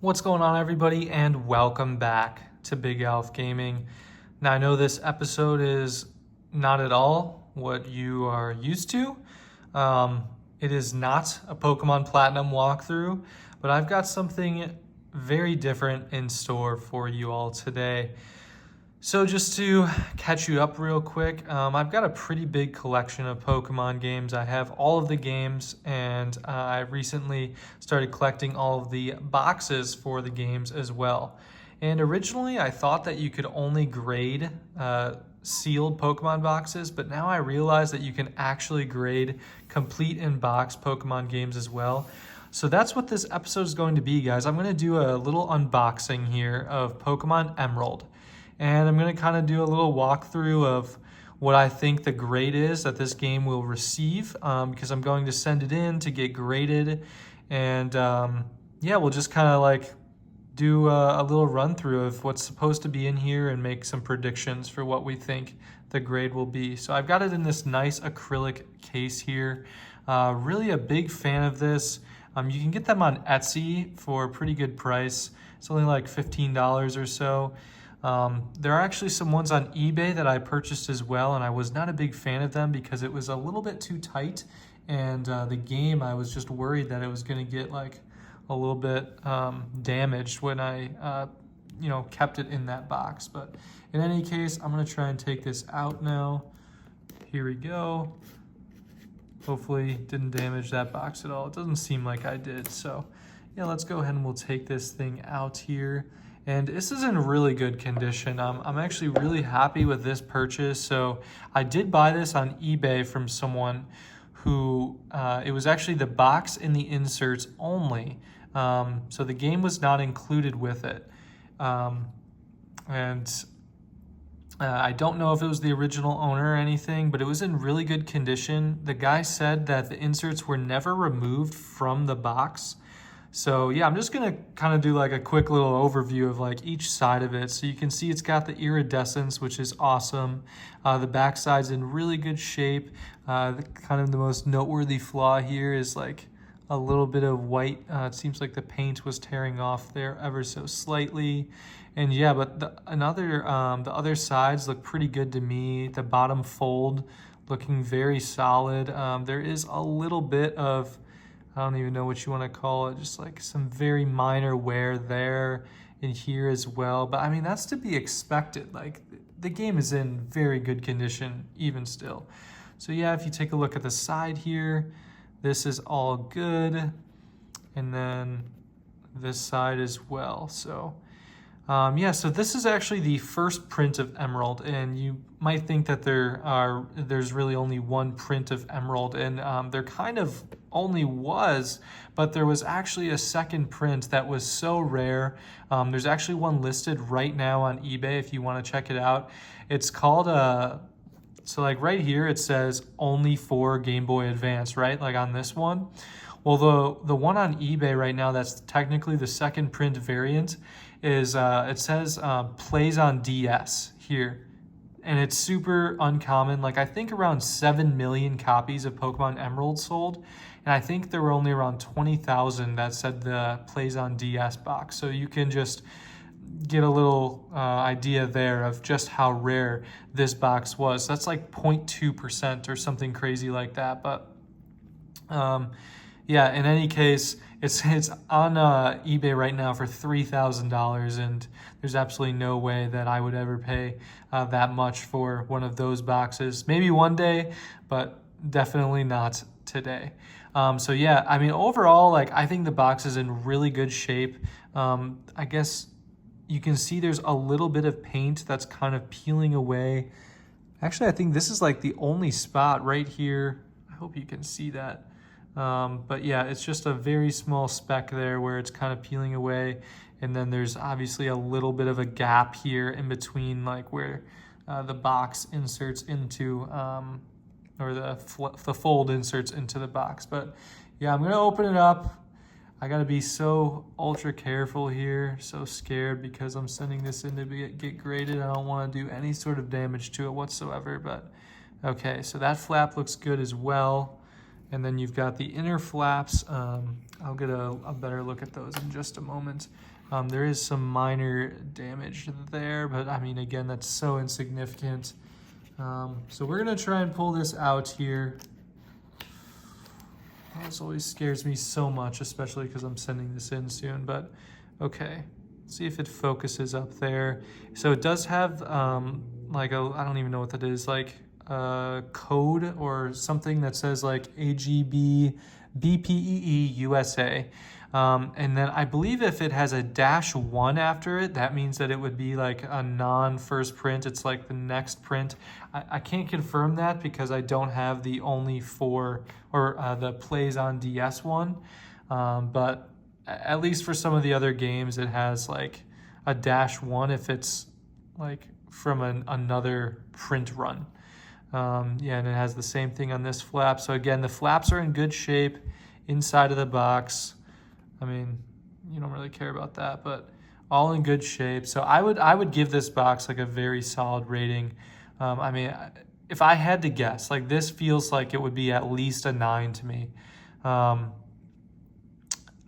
What's going on, everybody, and welcome back to BigAlphGaming. Now, I know this episode is not at all what you are used to. It is not a Pokemon Platinum walkthrough, but I've got something very different in store for you all today. So just to catch you up real quick, I've got a pretty big collection of Pokemon games. I have all of the games, and I recently started collecting all of the boxes for the games as well. And originally I thought that you could only grade sealed Pokemon boxes, but now I realize that you can actually grade complete in-box Pokemon games as well. So that's what this episode is going to be, guys. I'm going to do a little unboxing here of Pokemon Emerald. And I'm going to kind of do a little walkthrough of what I think the grade is that this game will receive, because I'm going to send it in to get graded. And yeah, we'll just kind of like do a little run through of what's supposed to be in here and make some predictions for what we think the grade will be. So I've got it in this nice acrylic case here. Really a big fan of this. You can get them on Etsy for a pretty good price. It's only like $15 or so. There are actually some ones on eBay that I purchased as well, and I was not a big fan of them because it was a little bit too tight, and the game, I was just worried that it was going to get like a little bit damaged when I kept it in that box. But in any case, I'm going to try and take this out now. Here we go. Hopefully didn't damage that box at all. It doesn't seem like I did. So yeah, let's go ahead and we'll take this thing out here. And this is in really good condition. I'm actually really happy with this purchase. So I did buy this on eBay from someone who, it was actually the box and the inserts only. So the game was not included with it. I don't know if it was the original owner or anything, but it was in really good condition. The guy said that the inserts were never removed from the box. So yeah, I'm just gonna kind of do like a quick little overview of like each side of it. So you can see it's got the iridescence, which is awesome. The backside's in really good shape. Kind of the most noteworthy flaw here is like a little bit of white. It seems like the paint was tearing off there ever so slightly. And yeah, but the other sides look pretty good to me. The bottom fold looking very solid. There is a little bit of, I don't even know what you want to call it, just like some very minor wear there and here as well. But I mean, that's to be expected. Like the game is in very good condition even still. So yeah, if you take a look at the side here, this is all good. And then this side as well. So yeah, so this is actually the first print of Emerald, and you might think that there's really only one print of Emerald, and there kind of only was, but there was actually a second print that was so rare. There's actually one listed right now on eBay if you want to check it out. It's called so like right here it says only for Game Boy Advance, right? Like on this one. Well, the one on eBay right now that's technically the second print variant is it says plays on DS here, and it's super uncommon. Like I think around 7 million copies of Pokemon Emerald sold, and I think there were only around 20,000 that said the plays on DS box. So you can just get a little idea there of just how rare this box was. That's like 0.2% or something crazy like that. But yeah, in any case, it's on eBay right now for $3,000, and there's absolutely no way that I would ever pay that much for one of those boxes. Maybe one day, but definitely not today. So yeah, I mean, overall, like I think the box is in really good shape. I guess you can see there's a little bit of paint that's kind of peeling away. Actually, I think this is like the only spot right here. I hope you can see that. But yeah, it's just a very small speck there where it's kind of peeling away. And then there's obviously a little bit of a gap here in between like where the box inserts into, or the fold inserts into the box. But yeah, I'm going to open it up. I got to be so ultra careful here, so scared because I'm sending this in to get graded. I don't want to do any sort of damage to it whatsoever. But okay, so that flap looks good as well. And then you've got the inner flaps. I'll get a better look at those in just a moment. There is some minor damage there, but I mean, again, that's so insignificant. So we're gonna try and pull this out here. This always scares me so much, especially because I'm sending this in soon, but okay. Let's see if it focuses up there. So it does have like I don't even know what that is, like a code or something that says like AGB BPEE USA. And then I believe if it has a -1 after it, that means that it would be like a non-first print. It's like the next print. I can't confirm that because I don't have the only 4 or the Plays on DS one. But at least for some of the other games, it has like a -1 if it's like from another print run. Yeah, and it has the same thing on this flap. So again, the flaps are in good shape inside of the box. I mean, you don't really care about that, but all in good shape. So I would give this box like a very solid rating. I mean, if I had to guess, like this feels like it would be at least a 9 to me.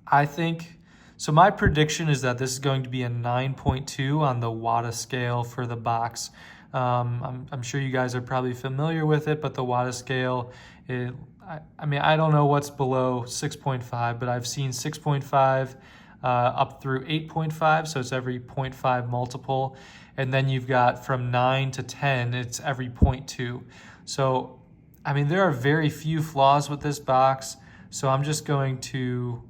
I think, so my prediction is that this is going to be a 9.2 on the WATA scale for the box. I'm sure you guys are probably familiar with it, but the WATA scale, I mean, I don't know what's below 6.5, but I've seen 6.5 up through 8.5, so it's every 0.5 multiple. And then you've got from 9 to 10, it's every 0.2. So, I mean, there are very few flaws with this box, so I'm just going to,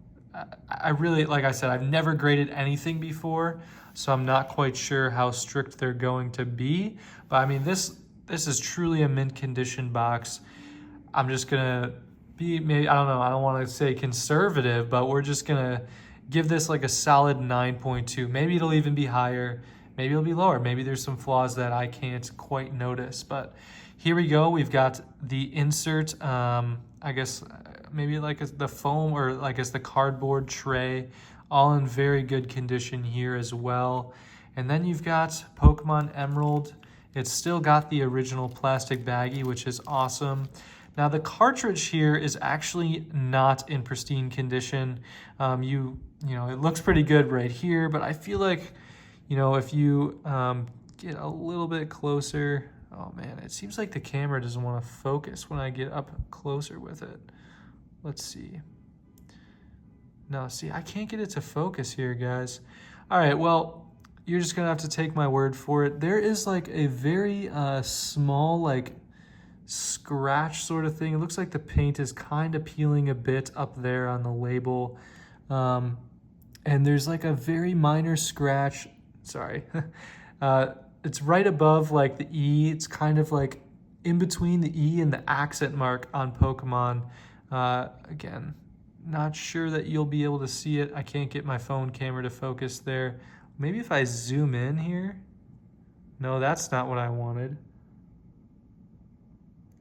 I really, like I said, I've never graded anything before, so I'm not quite sure how strict they're going to be. But I mean, this is truly a mint condition box. I'm just gonna be, maybe, I don't know, I don't want to say conservative, but we're just gonna give this like a solid 9.2. Maybe it'll even be higher, maybe it'll be lower, maybe there's some flaws that I can't quite notice. But here we go, we've got the insert, I guess maybe like the foam or I guess the cardboard tray, all in very good condition here as well. And then you've got Pokémon Emerald. It's still got the original plastic baggie, which is awesome. Now the cartridge here is actually not in pristine condition. You know, it looks pretty good right here, but I feel like, you know, if you get a little bit closer, oh man, it seems like the camera doesn't want to focus when I get up closer with it. Let's see. No, see, I can't get it to focus here, guys. All right, well, you're just gonna have to take my word for it. There is like a very small, like, scratch sort of thing. It looks like the paint is kind of peeling a bit up there on the label. And there's like a very minor scratch. Sorry. It's right above like the E. It's kind of like in between the E and the accent mark on Pokemon. Again, not sure that you'll be able to see it. I can't get my phone camera to focus there. Maybe if I zoom in here. No, that's not what I wanted.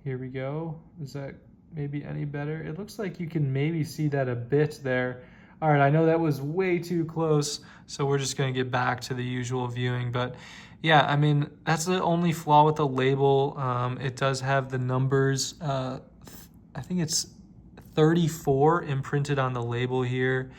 Here we go. Is that maybe any better? It looks like you can maybe see that a bit there. All right, I know that was way too close, so we're just gonna get back to the usual viewing. But yeah, I mean, that's the only flaw with the label. It does have the numbers, I think it's 34 imprinted on the label here.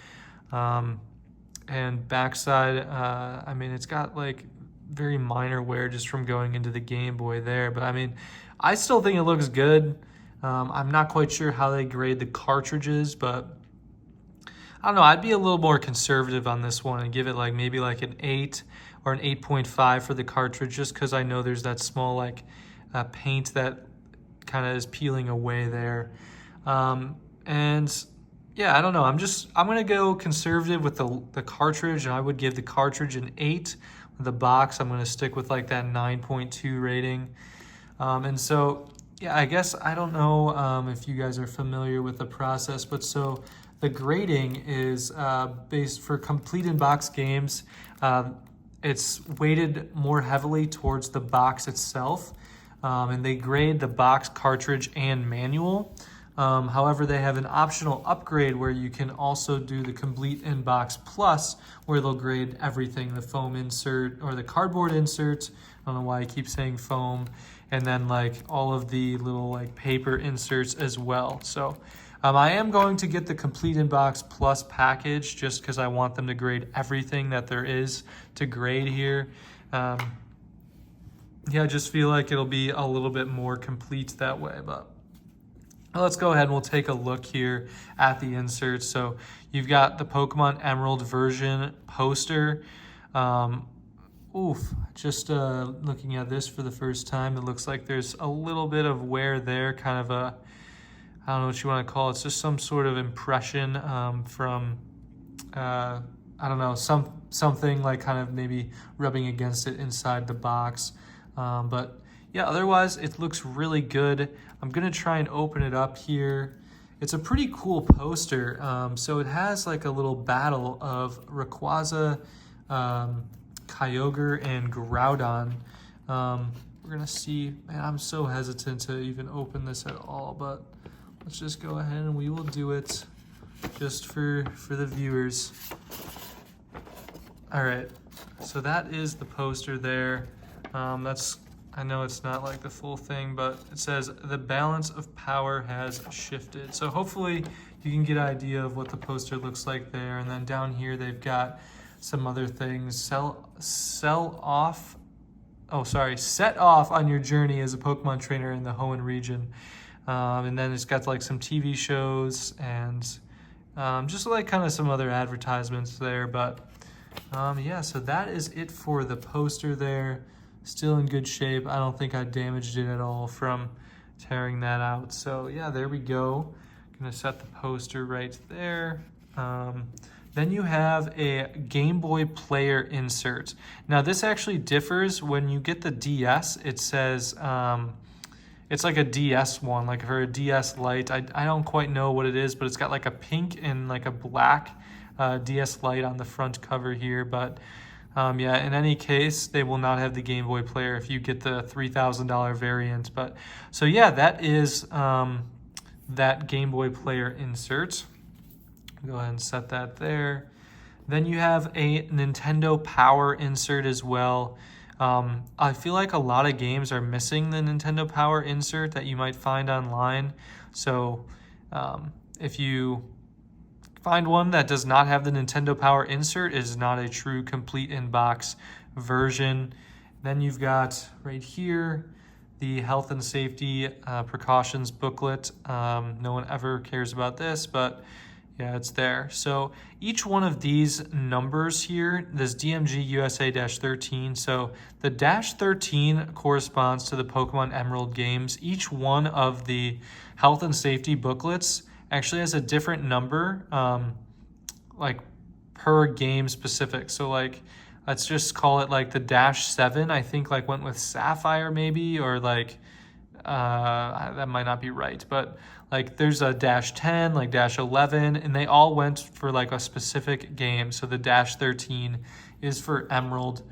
And backside, I mean, it's got like very minor wear just from going into the Game Boy there. But I mean, I still think it looks good. I'm not quite sure how they grade the cartridges, but I don't know. I'd be a little more conservative on this one and give it like maybe like an 8 or an 8.5 for the cartridge, just because I know there's that small like paint that kind of is peeling away there. And yeah, I don't know. I'm gonna go conservative with the cartridge, and I would give the cartridge an 8. The box, I'm gonna stick with like that 9.2 rating. And so, yeah, I guess I don't know if you guys are familiar with the process, but so the grading is based for complete in-box games. It's weighted more heavily towards the box itself, and they grade the box, cartridge, and manual. However, they have an optional upgrade where you can also do the complete in-box plus, where they'll grade everything, the foam insert or the cardboard insert. I don't know why I keep saying foam. And then like all of the little like paper inserts as well. So I am going to get the Complete Inbox Plus package just because I want them to grade everything that there is to grade here. Yeah, I just feel like it'll be a little bit more complete that way, but let's go ahead and we'll take a look here at the inserts. So you've got the Pokemon Emerald version poster. Just looking at this for the first time, it looks like there's a little bit of wear there, kind of a, I don't know what you want to call it. It's just some sort of impression from, I don't know, something like kind of maybe rubbing against it inside the box. But yeah, otherwise it looks really good. I'm gonna try and open it up here. It's a pretty cool poster. So it has like a little battle of Rayquaza, Kyogre, and Groudon. We're gonna see, man, I'm so hesitant to even open this at all, but let's just go ahead and we will do it just for the viewers. All right, so that is the poster there. I know it's not like the full thing, but it says the balance of power has shifted. So hopefully you can get an idea of what the poster looks like there. And then down here, they've got some other things. Set off on your journey as a Pokemon trainer in the Hoenn region. And then it's got like some TV shows and just like kind of some other advertisements there. But yeah, so that is it for the poster there. Still in good shape. I don't think I damaged it at all from tearing that out. So yeah, there we go. Gonna set the poster right there. Then you have a Game Boy Player insert. Now this actually differs when you get the DS. It says it's like a DS one, like for a DS Lite. I don't quite know what it is, but it's got like a pink and like a black DS Lite on the front cover here. But yeah, in any case, they will not have the Game Boy Player if you get the $3,000 variant. But so yeah, that is that Game Boy Player insert. Go ahead and set that there. Then you have a Nintendo Power insert as well. I feel like a lot of games are missing the Nintendo Power insert that you might find online. So if you find one that does not have the Nintendo Power insert, it is not a true complete inbox version. Then you've got right here the health and safety precautions booklet. No one ever cares about this, but yeah, it's there. So each one of these numbers here, this DMG USA-13, so the -13 corresponds to the Pokemon Emerald games. Each one of the health and safety booklets actually has a different number, like per game specific. So like, let's just call it like the -7, I think like went with Sapphire maybe, or like, that might not be right, but like there's a -10, like -11, and they all went for like a specific game. So the -13 is for Emerald.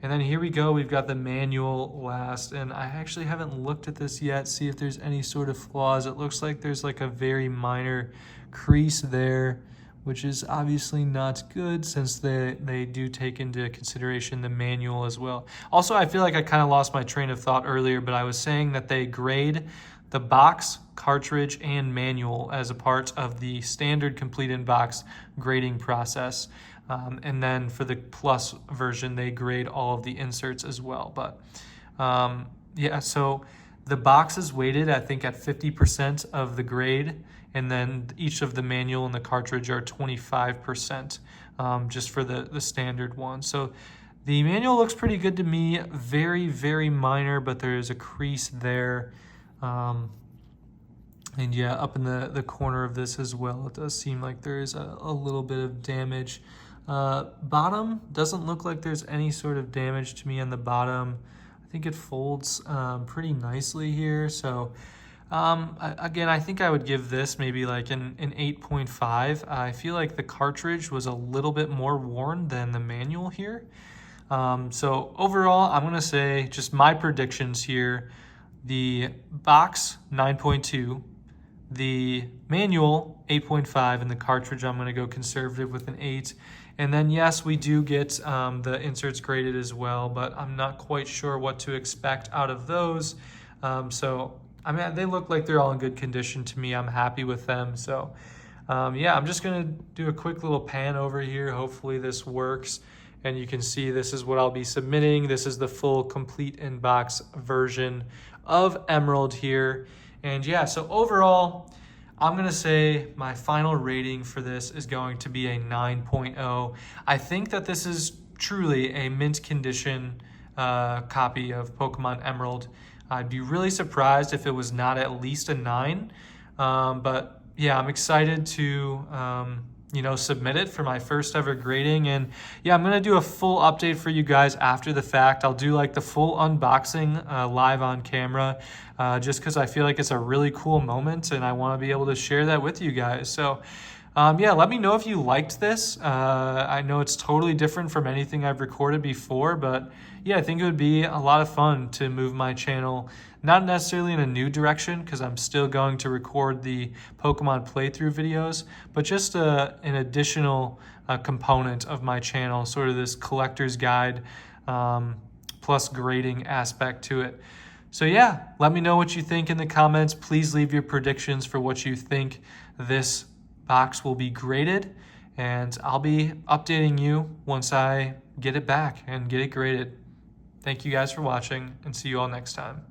And then here we go, we've got the manual last, and I actually haven't looked at this yet, see if there's any sort of flaws. It looks like there's like a very minor crease there, which is obviously not good since they do take into consideration the manual as well. Also, I feel like I kind of lost my train of thought earlier, but I was saying that they grade the box, cartridge, and manual as a part of the standard complete inbox grading process. And then for the Plus version, they grade all of the inserts as well. But yeah, so the box is weighted, I think, at 50% of the grade, and then each of the manual and the cartridge are 25% just for the standard one. So the manual looks pretty good to me. Very, very minor, but there is a crease there. And yeah, up in the corner of this as well, it does seem like there is a little bit of damage. Bottom doesn't look like there's any sort of damage to me on the bottom. I think it folds pretty nicely here. So again, I think I would give this maybe like an 8.5. I feel like the cartridge was a little bit more worn than the manual here. So overall, I'm gonna say just my predictions here. The box, 9.2. The manual, 8.5, and the cartridge, I'm gonna go conservative with an 8. And then yes, we do get the inserts graded as well, but I'm not quite sure what to expect out of those. So I mean, they look like they're all in good condition to me. I'm happy with them. So yeah, I'm just gonna do a quick little pan over here. Hopefully this works. And you can see this is what I'll be submitting. This is the full complete inbox version of Emerald here. And yeah, so overall, I'm gonna say my final rating for this is going to be a 9.0. I think that this is truly a mint condition copy of Pokemon Emerald. I'd be really surprised if it was not at least a 9. But yeah, I'm excited to submit it for my first ever grading. And yeah, I'm gonna do a full update for you guys after the fact. I'll do like the full unboxing live on camera, just because I feel like it's a really cool moment and I want to be able to share that with you guys. So yeah, let me know if you liked this. I know it's totally different from anything I've recorded before, but yeah, I think it would be a lot of fun to move my channel, not necessarily in a new direction, because I'm still going to record the Pokemon playthrough videos, but just an additional component of my channel, sort of this collector's guide plus grading aspect to it. So yeah, let me know what you think in the comments. Please leave your predictions for what you think this box will be graded, and I'll be updating you once I get it back and get it graded. Thank you guys for watching, and see you all next time.